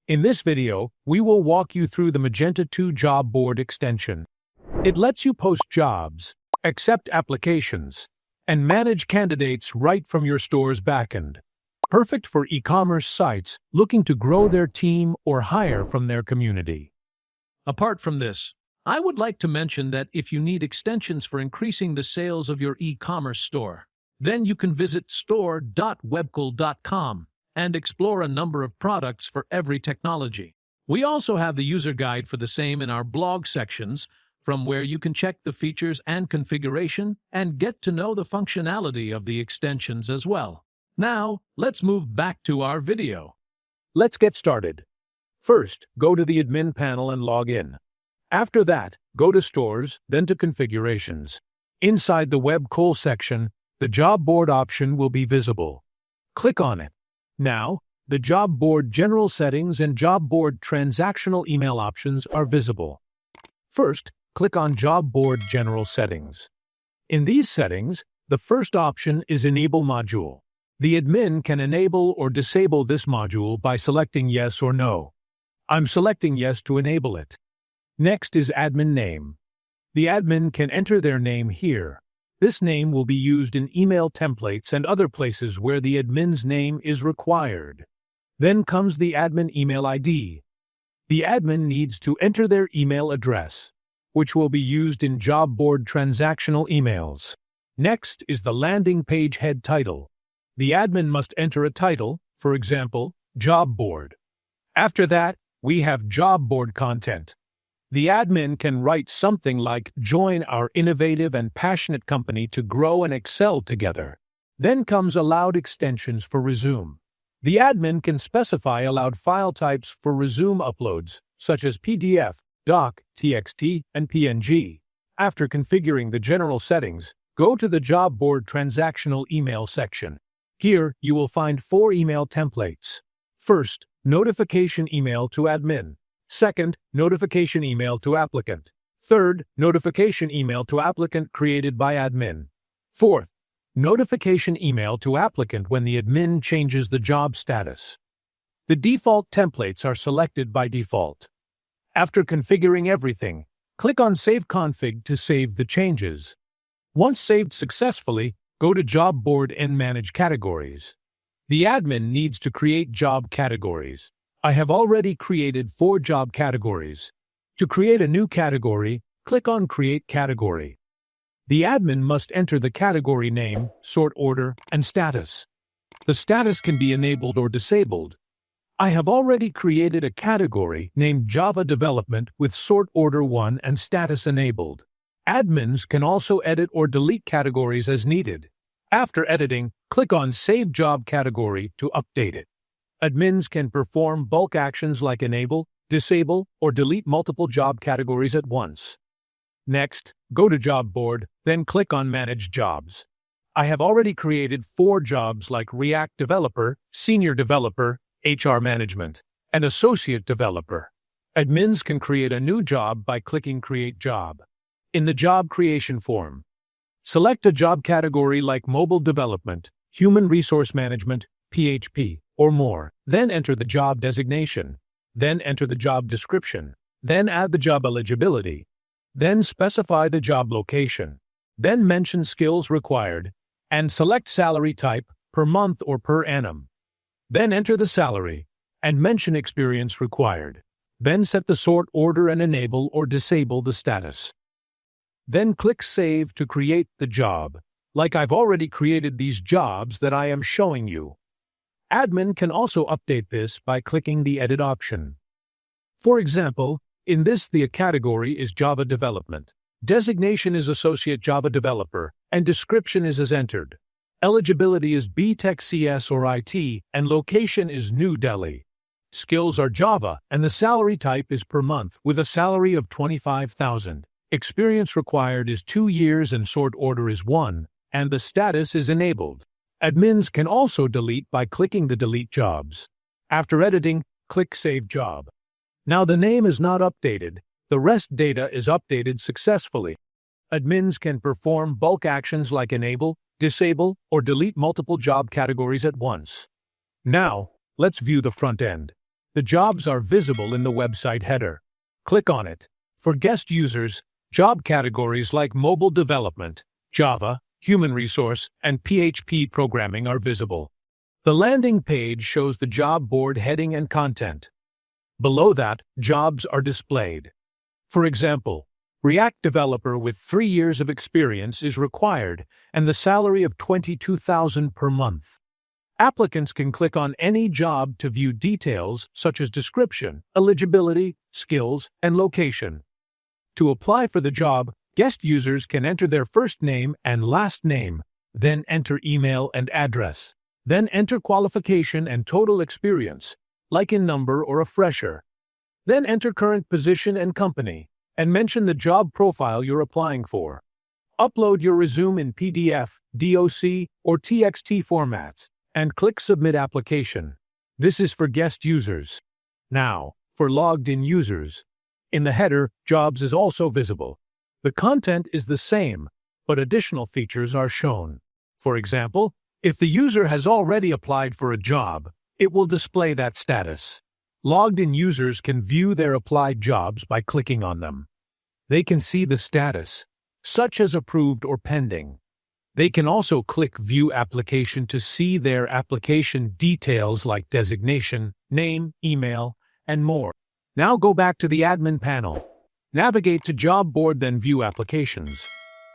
In this video, we will walk you through the Magento 2 job board extension. It lets you post jobs, accept applications, and manage candidates right from your store's backend. Perfect for e-commerce sites looking to grow their team or hire from their community. Apart from this, I would like to mention that if you need extensions for increasing the sales of your e-commerce store, then you can visit store.webkul.com and explore a number of products for every technology. We also have the user guide for the same in our blog sections, from where you can check the features and configuration and get to know the functionality of the extensions as well. Now, let's move back to our video. Let's get started. First, go to the admin panel and log in. After that, go to Stores, then to Configurations. Inside the Webkul section, the job board option will be visible. Click on it. Now, the job board general settings and job board transactional email options are visible. First, click on Job Board General Settings. In these settings, the first option is Enable Module. The admin can enable or disable this module by selecting Yes or No. I'm selecting Yes to enable it. Next is Admin Name. The admin can enter their name here. This name will be used in email templates and other places where the admin's name is required. Then comes the admin email ID. The admin needs to enter their email address, which will be used in job board transactional emails. Next is the landing page head title. The admin must enter a title, for example, Job Board. After that, we have job board content. The admin can write something like, "Join our innovative and passionate company to grow and excel together." Then comes allowed extensions for resume. The admin can specify allowed file types for resume uploads, such as PDF, doc, TXT, and PNG. After configuring the general settings, go to the job board transactional email section. Here, you will find 4 email templates. First, notification email to admin. Second, notification email to applicant. Third, notification email to applicant created by admin. Fourth, notification email to applicant when the admin changes the job status. The default templates are selected by default. After configuring everything, click on Save Config to save the changes. Once saved successfully, go to Job Board and Manage Categories. The admin needs to create job categories. I have already created 4 job categories. To create a new category, click on Create Category. The admin must enter the category name, sort order, and status. The status can be enabled or disabled. I have already created a category named Java Development with sort order 1 and status enabled. Admins can also edit or delete categories as needed. After editing, click on Save Job Category to update it. Admins can perform bulk actions like enable, disable, or delete multiple job categories at once. Next, go to Job Board, then click on Manage Jobs. I have already created 4 jobs like React Developer, Senior Developer, HR Management, and Associate Developer. Admins can create a new job by clicking Create Job. In the job creation form, select a job category like Mobile Development, Human Resource Management, PHP, or more. Then enter the job designation. Then enter the job description. Then add the job eligibility. Then specify the job location. Then mention skills required, and select salary type, per month or per annum. Then enter the salary, and mention experience required. Then set the sort order and enable or disable the status. Then click Save to create the job, like I've already created these jobs that I am showing you. Admin can also update this by clicking the Edit option. For example, in this the category is Java Development. Designation is Associate Java Developer, and description is as entered. Eligibility is B.Tech CS or IT, and location is New Delhi. Skills are Java, and the salary type is per month, with a salary of 25,000. Experience required is 2 years and sort order is 1, and the status is enabled. Admins can also delete by clicking the Delete Jobs. After editing, click Save Job. Now the name is not updated. The rest data is updated successfully. Admins can perform bulk actions like enable, disable, or delete multiple job categories at once. Now, let's view the front end. The jobs are visible in the website header. Click on it. For guest users, job categories like mobile development, Java, human resource, and PHP programming are visible. The landing page shows the job board heading and content. Below that, jobs are displayed. For example, React developer with 3 years of experience is required and the salary of $22,000 per month. Applicants can click on any job to view details such as description, eligibility, skills, and location. To apply for the job, guest users can enter their first name and last name, then enter email and address. Then enter qualification and total experience, like in number or a fresher. Then enter current position and company, and mention the job profile you're applying for. Upload your resume in PDF, DOC, or TXT formats, and click Submit Application. This is for guest users. Now, for logged-in users. In the header, Jobs is also visible. The content is the same, but additional features are shown. For example, if the user has already applied for a job, it will display that status. Logged-in users can view their applied jobs by clicking on them. They can see the status, such as approved or pending. They can also click View Application to see their application details like designation, name, email, and more. Now go back to the admin panel. Navigate to Job Board, then View Applications.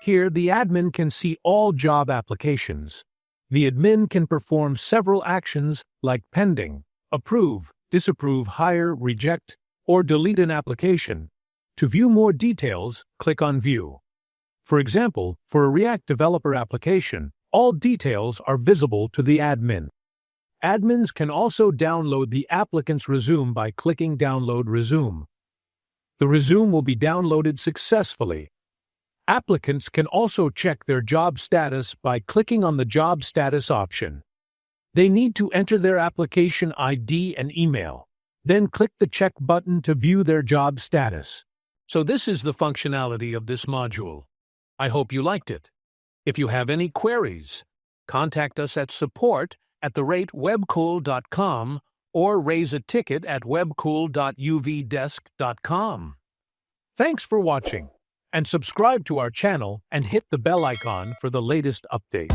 Here, the admin can see all job applications. The admin can perform several actions like pending, approve, disapprove, hire, reject, or delete an application. To view more details, click on View. For example, for a React developer application, all details are visible to the admin. Admins can also download the applicant's resume by clicking Download Resume. The resume will be downloaded successfully. Applicants can also check their job status by clicking on the Job Status option. They need to enter their application ID and email, then click the check button to view their job status. So this is the functionality of this module. I hope you liked it. If you have any queries, contact us at support@webkul.com or raise a ticket at webkul.uvdesk.com. Thanks for watching, and subscribe to our channel and hit the bell icon for the latest update.